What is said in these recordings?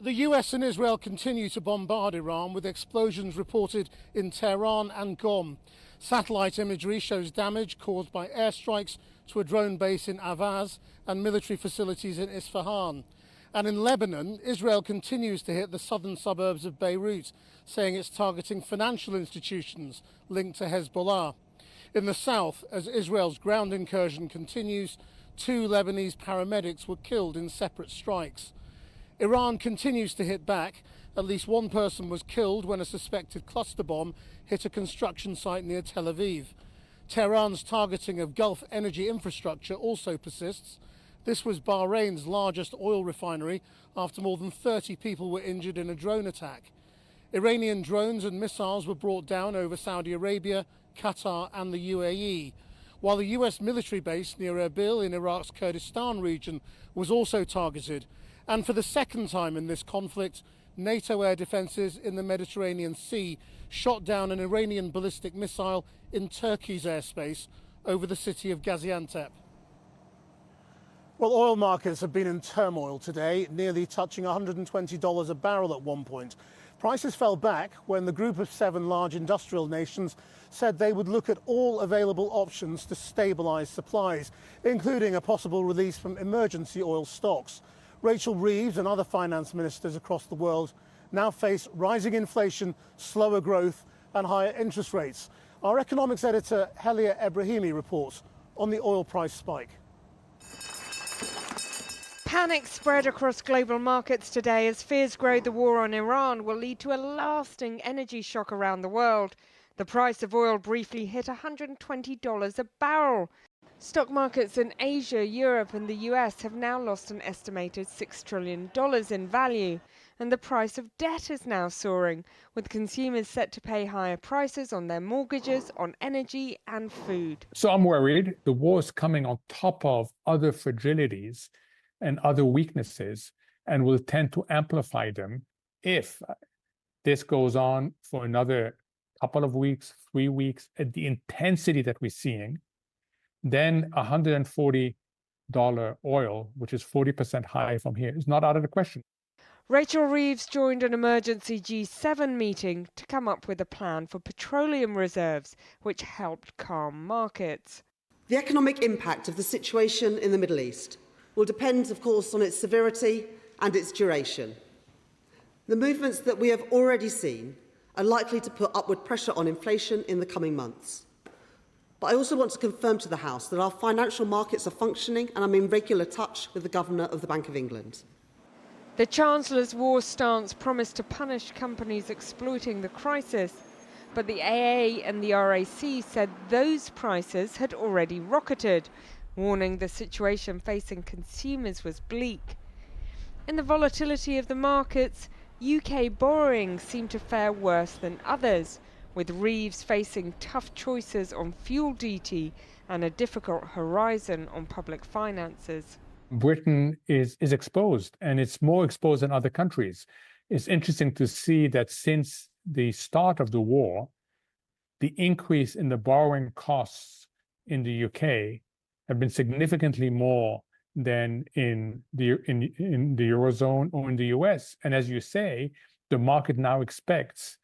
The US and Israel continue to bombard Iran, with explosions reported in Tehran and Qom. Satellite imagery shows damage caused by airstrikes to a drone base in Avaz and military facilities in Isfahan. And in Lebanon, Israel continues to hit the southern suburbs of Beirut, saying it's targeting financial institutions linked to Hezbollah. In the south, as Israel's ground incursion continues, 2 Lebanese paramedics were killed in separate strikes. Iran continues to hit back. At least 1 person was killed when a suspected cluster bomb hit a construction site near Tel Aviv. Tehran's targeting of Gulf energy infrastructure also persists. This was Bahrain's largest oil refinery after more than 30 people were injured in a drone attack. Iranian drones and missiles were brought down over Saudi Arabia, Qatar and the UAE, while the US military base near Erbil in Iraq's Kurdistan region was also targeted. And for the second time in this conflict, NATO air defences in the Mediterranean Sea shot down an Iranian ballistic missile in Turkey's airspace over the city of Gaziantep. Well, oil markets have been in turmoil today, nearly touching $120 a barrel at one point. Prices fell back when the group of 7 large industrial nations said they would look at all available options to stabilise supplies, including a possible release from emergency oil stocks. Rachel Reeves and other finance ministers across the world now face rising inflation, slower growth and higher interest rates. Our economics editor Helia Ebrahimi reports on the oil price spike. Panic spread across global markets today as fears grow the war on Iran will lead to a lasting energy shock around the world. The price of oil briefly hit $120 a barrel. Stock markets in Asia, Europe and the US have now lost an estimated $6 trillion in value. And the price of debt is now soaring, with consumers set to pay higher prices on their mortgages, on energy and food. So I'm worried the war is coming on top of other fragilities and other weaknesses and will tend to amplify them if this goes on for another couple of weeks, 3 weeks, at the intensity that we're seeing. Then $140 oil, which is 40% high from here, is not out of the question. Rachel Reeves joined an emergency G7 meeting to come up with a plan for petroleum reserves, which helped calm markets. The economic impact of the situation in the Middle East will depend, of course, on its severity and its duration. The movements that we have already seen are likely to put upward pressure on inflation in the coming months. But I also want to confirm to the House that our financial markets are functioning and I'm in regular touch with the Governor of the Bank of England. The Chancellor's war stance promised to punish companies exploiting the crisis, but the AA and the RAC said those prices had already rocketed, warning the situation facing consumers was bleak. In the volatility of the markets, UK borrowing seemed to fare worse than others, with Reeves facing tough choices on fuel duty and a difficult horizon on public finances. Britain is exposed, and it's more exposed than other countries. It's interesting to see that since the start of the war, the increase in the borrowing costs in the UK have been significantly more than in the Eurozone or in the US. And as you say, the market now expects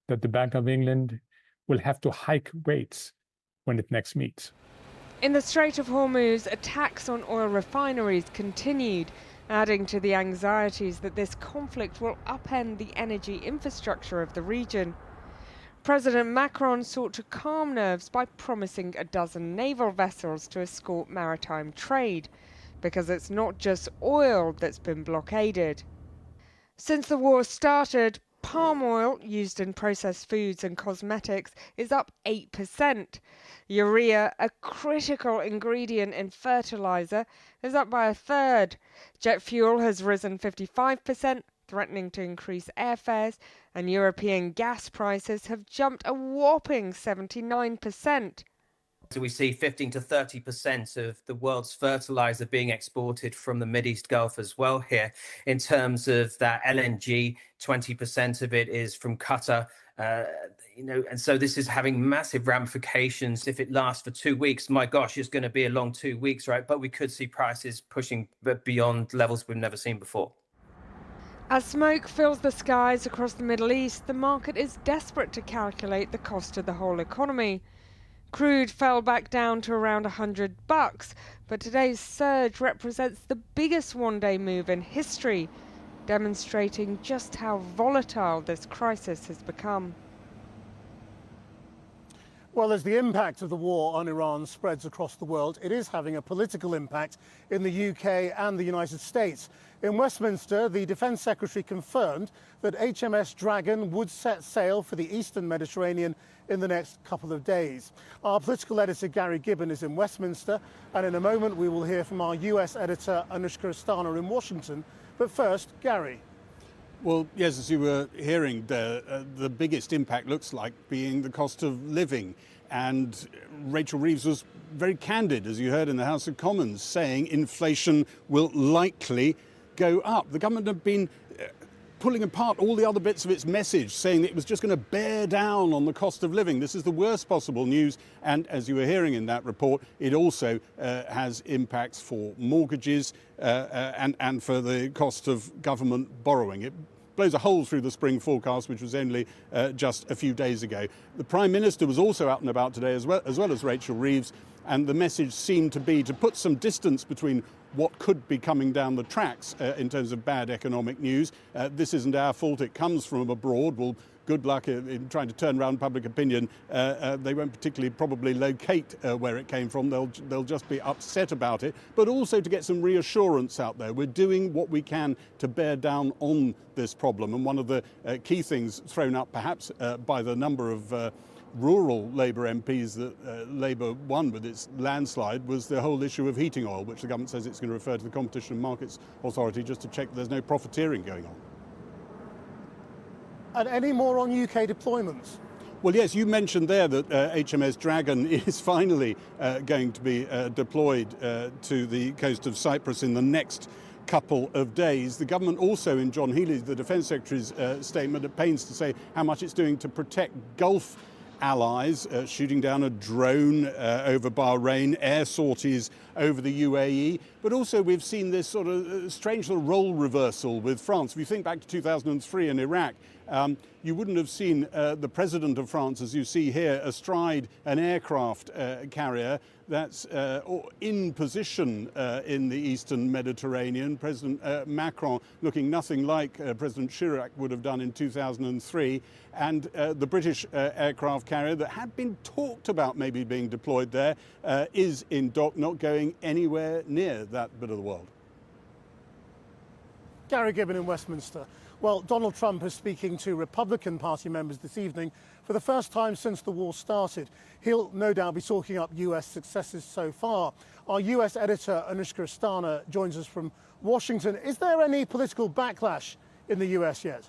that the Bank of England will have to hike rates when it next meets. In the Strait of Hormuz, attacks on oil refineries continued, adding to the anxieties that this conflict will upend the energy infrastructure of the region. President Macron sought to calm nerves by promising a dozen naval vessels to escort maritime trade, because it's not just oil that's been blockaded. Since the war started, palm oil used in processed foods and cosmetics is up 8%. Urea, a critical ingredient in fertilizer, is up by a third. Jet fuel has risen 55%, threatening to increase airfares, and European gas prices have jumped a whopping 79%. So we see 15 to 30% of the world's fertilizer being exported from the Mideast Gulf as well here. In terms of that LNG, 20% of it is from Qatar. And so this is having massive ramifications. If it lasts for 2 weeks, my gosh, it's going to be a long 2 weeks, right? But we could see prices pushing beyond levels we've never seen before. As smoke fills the skies across the Middle East, the market is desperate to calculate the cost of the whole economy. Crude fell back down to around $100, but today's surge represents the biggest one-day move in history, demonstrating just how volatile this crisis has become. Well, as the impact of the war on Iran spreads across the world, it is having a political impact in the UK and the United States. In Westminster, the Defence Secretary confirmed that HMS Dragon would set sail for the eastern Mediterranean in the next couple of days. Our political editor, Gary Gibbon, is in Westminster, and in a moment we will hear from our US editor, Anushka Astana, in Washington. But first, Gary. Well, yes, as you were hearing, the biggest impact looks like being the cost of living. And Rachel Reeves was very candid, as you heard in the House of Commons, saying inflation will likely go up. The government have been pulling apart all the other bits of its message, saying that it was just going to bear down on the cost of living. This is the worst possible news. And as you were hearing in that report, it also has impacts for mortgages and for the cost of government borrowing. It blows a hole through the spring forecast, which was only just a few days ago. The Prime Minister was also out and about today, as well as Rachel Reeves, and the message seemed to be to put some distance between what could be coming down the tracks in terms of bad economic news. This isn't our fault, it comes from abroad. Well, good luck in trying to turn around public opinion. They won't particularly probably locate where it came from. They'll just be upset about it. But also to get some reassurance out there. We're doing what we can to bear down on this problem. And one of the key things thrown up perhaps by the number of rural Labour MPs that Labour won with its landslide was the whole issue of heating oil, which the government says it's going to refer to the Competition and Markets Authority just to check that there's no profiteering going on. And any more on UK deployments? Well, yes, you mentioned there that HMS Dragon is finally going to be deployed to the coast of Cyprus in the next couple of days. The government also, in John Healey, the Defence Secretary's statement, at pains to say how much it's doing to protect Gulf allies, shooting down a drone over Bahrain, air sorties over the UAE. But also we've seen this sort of strange little role reversal with France. If you think back to 2003 in Iraq, you wouldn't have seen the president of France, as you see here, astride an aircraft carrier that's in position in the eastern Mediterranean. President Macron looking nothing like President Chirac would have done in 2003. And the British aircraft carrier that had been talked about maybe being deployed there is in dock, not going anywhere near that bit of the world. Gary Gibbon in Westminster. Well, Donald Trump is speaking to Republican Party members this evening for the first time since the war started. He'll no doubt be talking up US successes so far. Our US editor, Anushka Astana, joins us from Washington. Is there any political backlash in the US yet?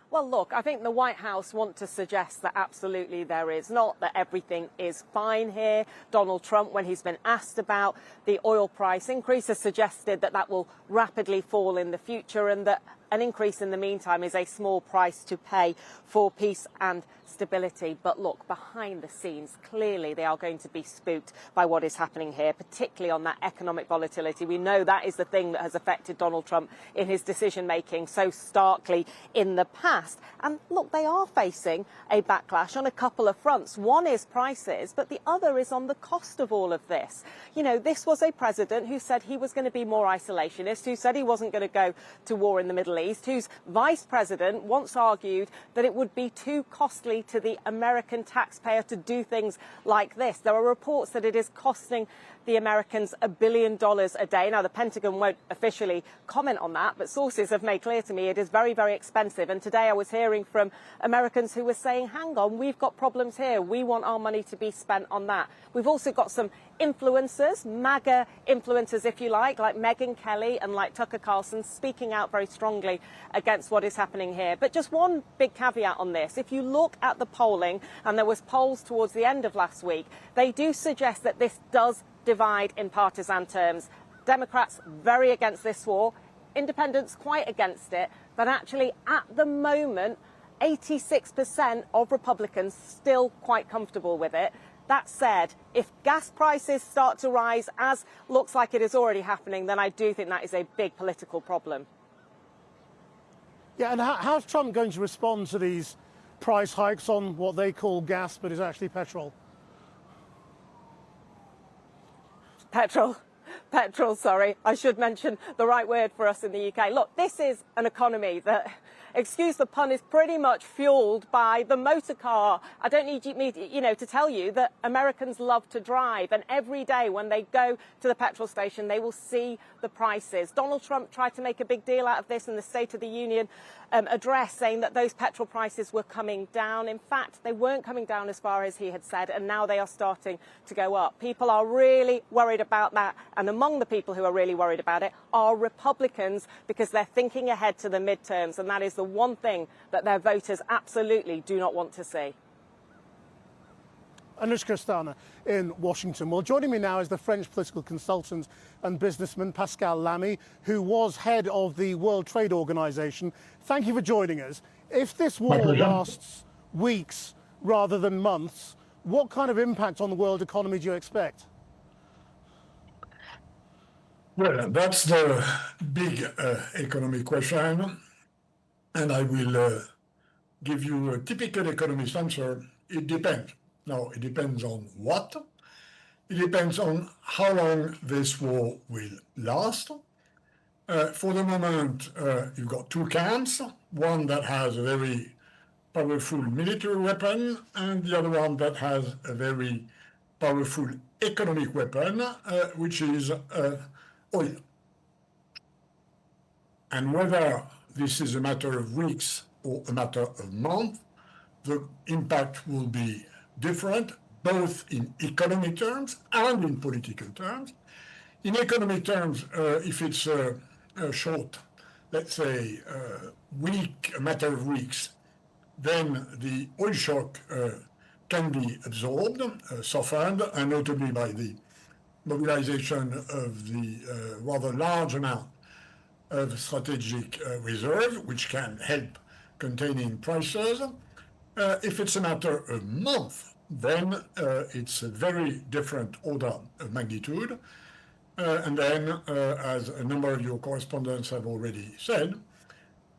Well, look, I think the White House want to suggest that absolutely there is not, that everything is fine here. Donald Trump, when he's been asked about the oil price increase, has suggested that that will rapidly fall in the future and that an increase in the meantime is a small price to pay for peace and stability. But look, behind the scenes, clearly they are going to be spooked by what is happening here, particularly on that economic volatility. We know that is the thing that has affected Donald Trump in his decision-making so starkly in the past. And look, they are facing a backlash on a couple of fronts. One is prices, but the other is on the cost of all of this. You know, this was a president who said he was going to be more isolationist, who said he wasn't going to go to war in the Middle East, whose vice president once argued that it would be too costly to the American taxpayer to do things like this. There are reports that it is costing the Americans $1 billion a day. Now, the Pentagon won't officially comment on that, but sources have made clear to me it is very, very expensive. And today I was hearing from Americans who were saying, hang on, we've got problems here. We want our money to be spent on that. We've also got some influencers, MAGA influencers, if you like Megyn Kelly and like Tucker Carlson, speaking out very strongly against what is happening here. But just one big caveat on this. If you look at the polling, and there was polls towards the end of last week, they do suggest that this does divide in partisan terms. Democrats very against this war, independents quite against it, but actually at the moment 86% of Republicans still quite comfortable with it. That said, if gas prices start to rise, as looks like it is already happening, then I do think that is a big political problem. Yeah, and how's Trump going to respond to these price hikes on what they call gas, but is actually petrol? Petrol, sorry. I should mention the right word for us in the UK. Look, this is an economy that, excuse the pun, is pretty much fueled by the motor car. I don't need me, to tell you that Americans love to drive, and every day when they go to the petrol station, they will see the prices. Donald Trump tried to make a big deal out of this in the State of the Union address, saying that those petrol prices were coming down. In fact, they weren't coming down as far as he had said, and now they are starting to go up. People are really worried about that, and among the people who are really worried about it are Republicans, because they're thinking ahead to the midterms, and that is the one thing that their voters absolutely do not want to see. Anushka Stana in Washington. Well, joining me now is the French political consultant and businessman Pascal Lamy, who was head of the World Trade Organization. Thank you for joining us. If this war lasts weeks rather than months, what kind of impact on the world economy do you expect? Well, that's the big economic question, and I will give you a typical economist answer. It depends. Now, it depends on what? It depends on how long this war will last. For the moment, you've got two camps, one that has a very powerful military weapon and the other one that has a very powerful economic weapon, which is oil. And whether this is a matter of weeks or a matter of months, the impact will be different, both in economic terms and in political terms. In economic terms, if it's a short, let's say, a matter of weeks, then the oil shock can be absorbed, softened, and notably by the mobilization of the rather large amount of strategic reserve, which can help containing prices. If it's a matter of month, then it's a very different order of magnitude. And then, as a number of your correspondents have already said,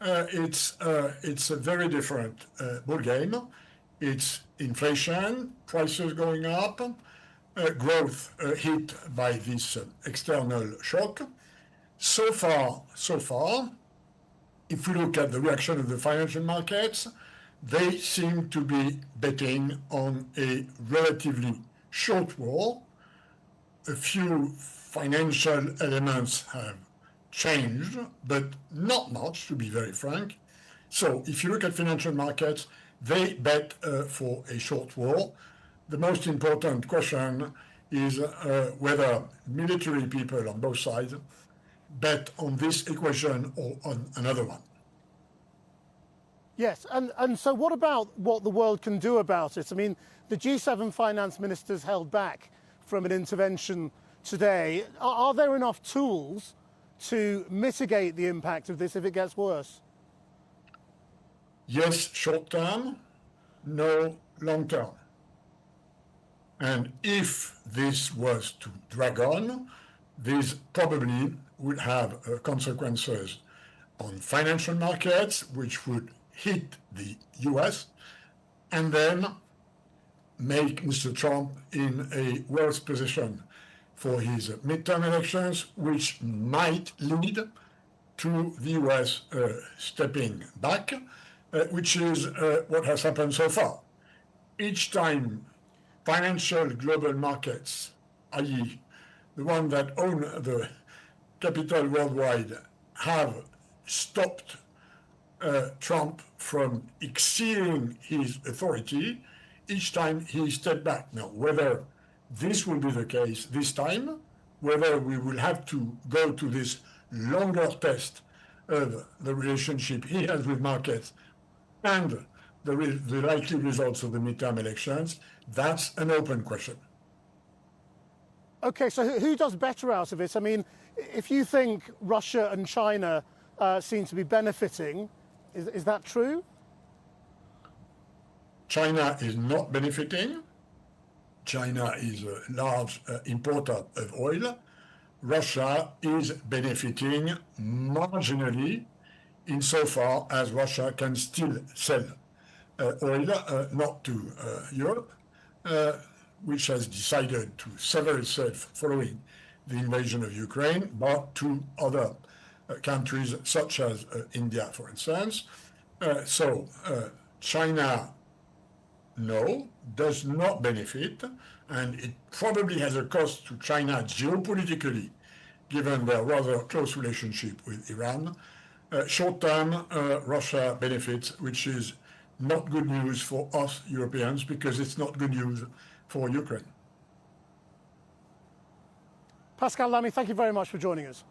it's a very different ballgame. It's inflation, prices going up, growth hit by this external shock. So far, if we look at the reaction of the financial markets, they seem to be betting on a relatively short war. A few financial elements have changed, but not much, to be very frank. So if you look at financial markets, they bet for a short war. The most important question is whether military people on both sides bet on this equation or on another one. Yes, and so what about what the world can do about it? I mean, the G7 finance ministers held back from an intervention today. Are there enough tools to mitigate the impact of this if it gets worse? Yes, short term, no, long term. And if this was to drag on, this probably would have consequences on financial markets, which would hit the US, and then make Mr. Trump in a worse position for his midterm elections, which might lead to the US stepping back, which is what has happened so far. Each time financial global markets, i.e. the one that own the capital worldwide, have stopped Trump from exceeding his authority, each time he stepped back. Now, whether this will be the case this time, whether we will have to go to this longer test of the relationship he has with markets and the likely results of the midterm elections, that's an open question. Okay, so who does better out of it? I mean, if you think Russia and China seem to be benefiting, is that true? China is not benefiting. China is a large importer of oil. Russia is benefiting marginally insofar as Russia can still sell oil, not to Europe, which has decided to sever itself following the invasion of Ukraine, but to other countries such as India, for instance. So China, no, does not benefit, and it probably has a cost to China geopolitically, given their rather close relationship with Iran. Short term, Russia benefits, which is not good news for us Europeans because it's not good news for Ukraine. Pascal Lamy, thank you very much for joining us.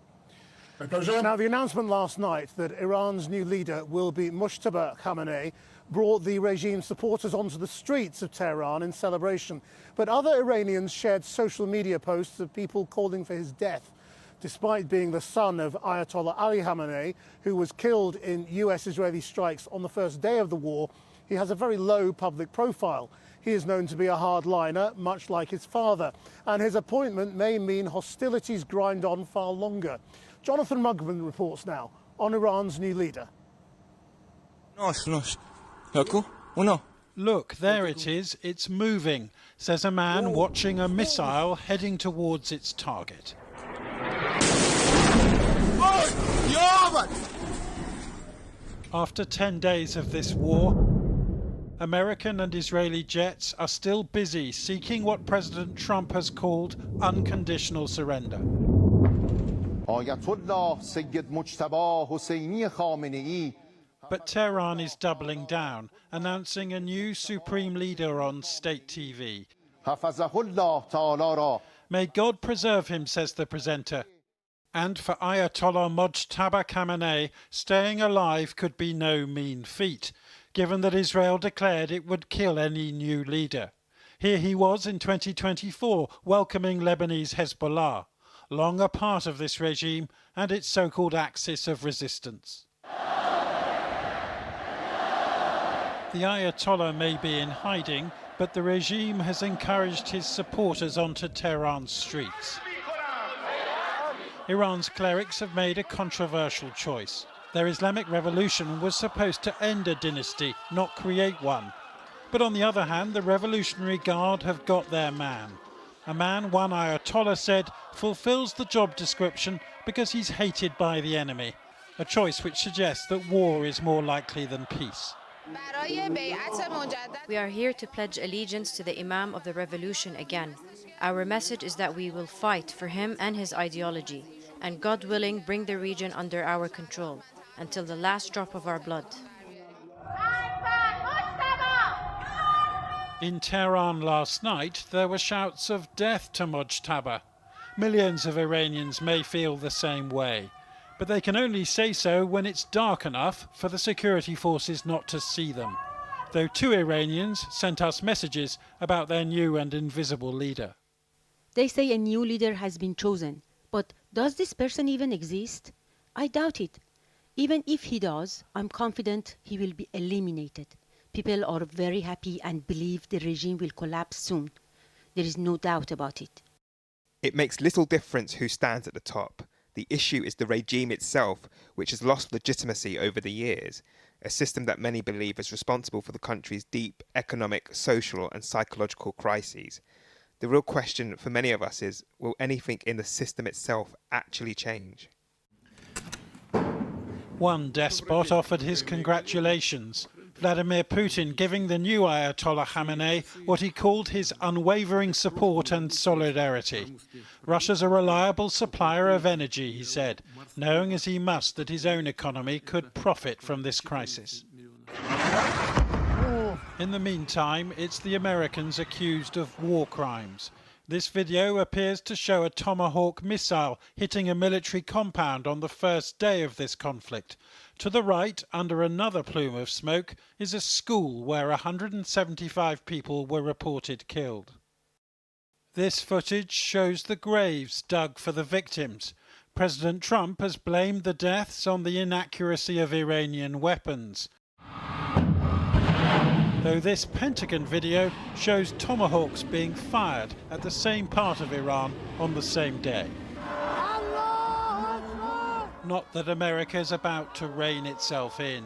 My pleasure. Now, the announcement last night that Iran's new leader will be Mujtaba Khamanei brought the regime's supporters onto the streets of Tehran in celebration. But other Iranians shared social media posts of people calling for his death. Despite being the son of Ayatollah Ali Khamenei, who was killed in US-Israeli strikes on the first day of the war, he has a very low public profile. He is known to be a hardliner, much like his father, and his appointment may mean hostilities grind on far longer. Jonathan Mugman reports now on Iran's new leader. Look, there it is, it's moving, says a man watching a missile heading towards its target. After 10 days of this war, American and Israeli jets are still busy seeking what President Trump has called unconditional surrender. But Tehran is doubling down, announcing a new supreme leader on state TV. May God preserve him, says the presenter. And for Ayatollah Mujtaba Khamanei, staying alive could be no mean feat, given that Israel declared it would kill any new leader. Here he was in 2024, welcoming Lebanese Hezbollah, long a part of this regime and its so-called axis of resistance. The Ayatollah may be in hiding, but the regime has encouraged his supporters onto Tehran's streets. Iran's clerics have made a controversial choice. Their Islamic revolution was supposed to end a dynasty, not create one. But on the other hand, the Revolutionary Guard have got their man. A man, one Ayatollah said, fulfills the job description because he's hated by the enemy. A choice which suggests that war is more likely than peace. We are here to pledge allegiance to the Imam of the revolution again. Our message is that we will fight for him and his ideology, and God willing, bring the region under our control until the last drop of our blood. In Tehran last night, there were shouts of death to Mujtaba. Millions of Iranians may feel the same way, but they can only say so when it's dark enough for the security forces not to see them. Though 2 Iranians sent us messages about their new and invisible leader. They say a new leader has been chosen, but does this person even exist? I doubt it. Even if he does, I'm confident he will be eliminated. People are very happy and believe the regime will collapse soon. There is no doubt about it. It makes little difference who stands at the top. The issue is the regime itself, which has lost legitimacy over the years, a system that many believe is responsible for the country's deep economic, social and psychological crises. The real question for many of us is, will anything in the system itself actually change? One despot offered his congratulations. Vladimir Putin giving the new Ayatollah Khamenei what he called his unwavering support and solidarity. Russia's a reliable supplier of energy, he said, knowing as he must that his own economy could profit from this crisis. In the meantime, it's the Americans accused of war crimes. This video appears to show a Tomahawk missile hitting a military compound on the first day of this conflict. To the right, under another plume of smoke, is a school where 175 people were reported killed. This footage shows the graves dug for the victims. President Trump has blamed the deaths on the inaccuracy of Iranian weapons. though this Pentagon video shows tomahawks being fired at the same part of Iran on the same day. Not that America is about to rein itself in.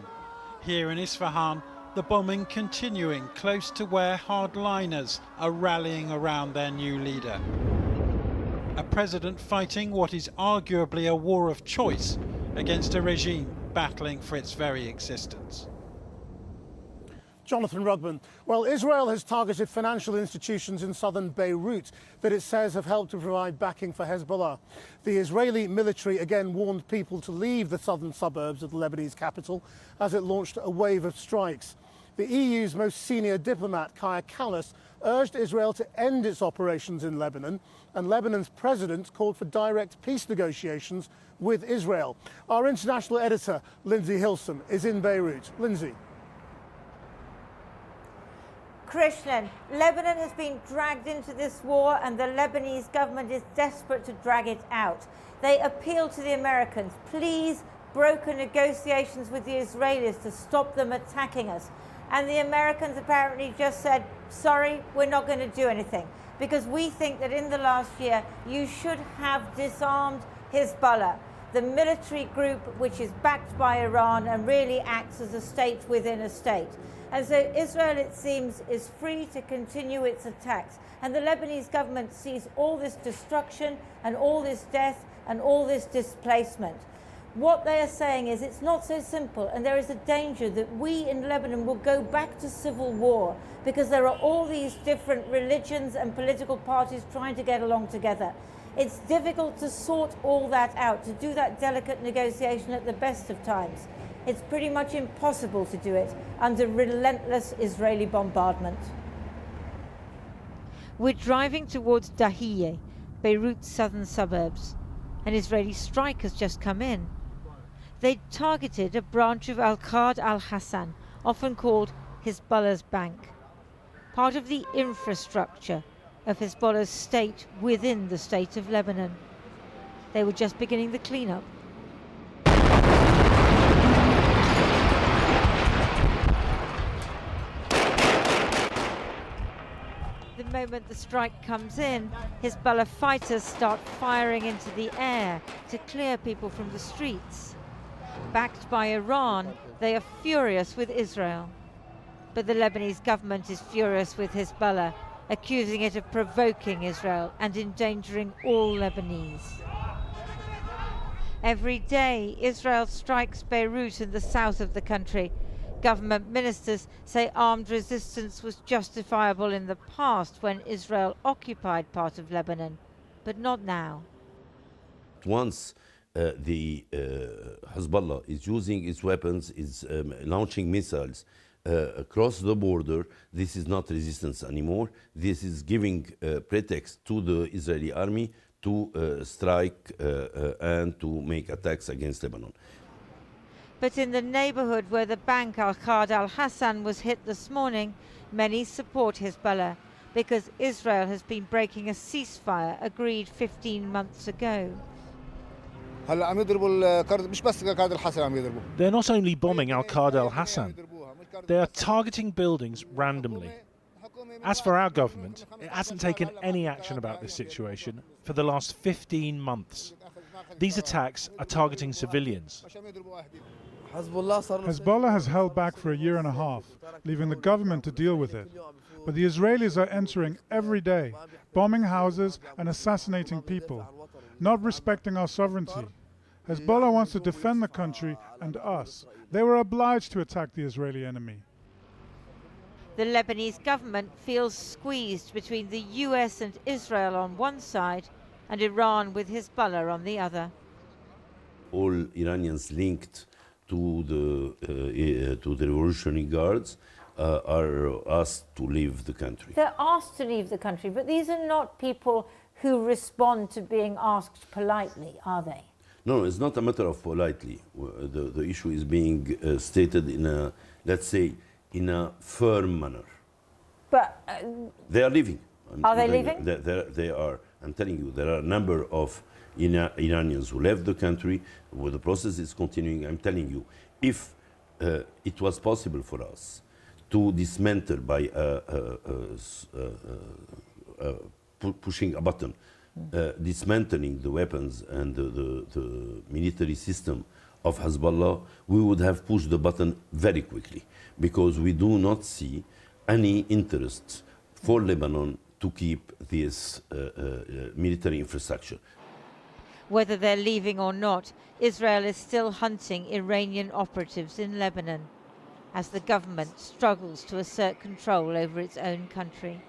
Here in Isfahan, the bombing continuing close to where hardliners are rallying around their new leader. A president fighting what is arguably a war of choice against a regime battling for its very existence. Jonathan Rugman. Well, Israel has targeted financial institutions in southern Beirut that it says have helped to provide backing for Hezbollah. The Israeli military again warned people to leave the southern suburbs of the Lebanese capital as it launched a wave of strikes. The EU's most senior diplomat, Kaja Kallas, urged Israel to end its operations in Lebanon, and Lebanon's president called for direct peace negotiations with Israel. Our international editor, Lindsay Hilson, is in Beirut. Lindsay. Krishnan, Lebanon has been dragged into this war and the Lebanese government is desperate to drag it out. They appeal to the Americans, please broker negotiations with the Israelis to stop them attacking us. And the Americans apparently just said, sorry, we're not going to do anything, because we think that in the last year you should have disarmed Hezbollah, the military group which is backed by Iran and really acts as a state within a state. And so Israel, it seems, is free to continue its attacks. And the Lebanese government sees all this destruction and all this death and all this displacement. What they are saying is it's not so simple, and there is a danger that we in Lebanon will go back to civil war because there are all these different religions and political parties trying to get along together. It's difficult to sort all that out, to do that delicate negotiation at the best of times. It's pretty much impossible to do it under relentless Israeli bombardment. We're driving towards Dahiyeh, Beirut's southern suburbs. An Israeli strike has just come in. They targeted a branch of Al-Qad al-Hassan, often called Hezbollah's bank, part of the infrastructure of Hezbollah's state within the state of Lebanon. They were just beginning the cleanup. The moment the strike comes in, Hezbollah fighters start firing into the air to clear people from the streets. Backed by Iran, they are furious with Israel. But the Lebanese government is furious with Hezbollah, accusing it of provoking Israel and endangering all Lebanese. Every day, Israel strikes Beirut in the south of the country. Government ministers say armed resistance was justifiable in the past when Israel occupied part of Lebanon, but not now. Once the Hezbollah is using its weapons, is launching missiles across the border, this is not resistance anymore. This is giving pretext to the Israeli army to strike and to make attacks against Lebanon. But in the neighborhood where the bank Al-Qad al-Hassan was hit this morning, many support Hezbollah because Israel has been breaking a ceasefire agreed 15 months ago. They're not only bombing Al-Qad al-Hassan, they are targeting buildings randomly. As for our government, it hasn't taken any action about this situation for the last 15 months. These attacks are targeting civilians. Hezbollah has held back for a year and a half, leaving the government to deal with it. But the Israelis are entering every day, bombing houses and assassinating people, not respecting our sovereignty. Hezbollah wants to defend the country and us. They were obliged to attack the Israeli enemy. The Lebanese government feels squeezed between the US and Israel on one side and Iran with Hezbollah on the other. All Iranians linked to the Revolutionary Guards are asked to leave the country. They're asked to leave the country, but these are not people who respond to being asked politely, are they? No, it's not a matter of politely. The issue is being stated in a, let's say, in a firm manner. But they are leaving. Are they leaving? They are. I'm telling you, there are a number of Iranians who left the country, where the process is continuing. I'm telling you, if it was possible for us to dismantle by pushing a button, dismantling the weapons and the military system of Hezbollah, we would have pushed the button very quickly, because we do not see any interest for Lebanon to keep this military infrastructure. Whether they're leaving or not, Israel is still hunting Iranian operatives in Lebanon as the government struggles to assert control over its own country.